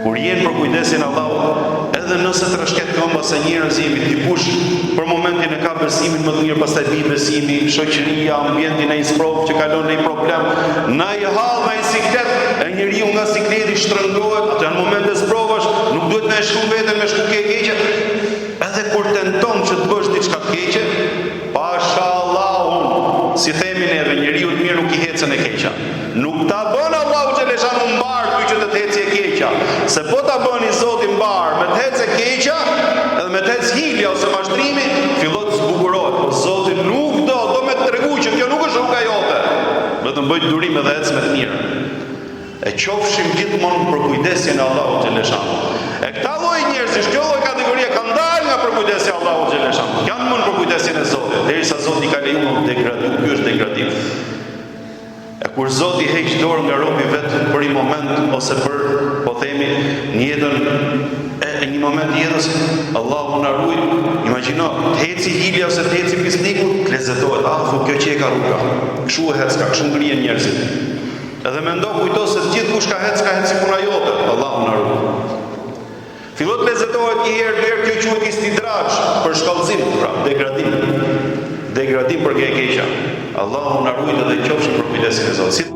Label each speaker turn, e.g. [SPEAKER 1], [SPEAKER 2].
[SPEAKER 1] kur jenë për kujdesin e Allahut, edhe nëse trashket këmba se njerëz jemi, dikush për momentin e ka besimin më të mirë, pastaj bi besimi, shoqëria, ambientin ai sprov që kalon në një problem, na i hall me siklet, e njeriu nga sikleti shtrëngohet, atë në momente sprovash, nuk duhet na e shku veten me shku keqe, edhe kur tenton që të bësh diçka të keqe, pashallahu, si themi neve, njeriu të mirë nuk i hecën e keqja. Nuk ta bën Allahu xhaleshanu mbar ty që të hecë e keqja. Se po ta bëni Zoti mbar me të hecë e keqja, edhe me të hecë hilja ose mashtrimi, fillon të zbukurohet. Po Zoti nuk do me të tregu që kjo nuk është rruga jote. Vetëm bëj durim edhe ecë me të mirë. E qofshim gjithmonë për kujdesjen e Allahut xhaleshanu. E këta lloj njerëzish, kjo lloj kategorie kanë dalë nga përkujdesja e Allahut xhaleshanu. Janë më në përkujdesjen e Zotit, derisa Zoti ka lejuar të degradim, ky është degradim. E kur Zoti heq dorë nga robi vetë për një moment ose për, po themi, një jetën një moment jetës, Allahu na ruaj. Imagjino, të heci hilja ose të heci pisniku, të lezetohet, kjo që e ka rruga. Kështu e hec, kështu ngrihen njerëzit. Edhe mendo kujto se gjithkush ka hec si puna jote. Allahu na ruaj. Fillon të lezetohet një herë, kjo quhet istidraj, për shkallëzim, pra, degradim për keqja. Allahu na ruaj dhe qofshin për kujdesin e Zotit.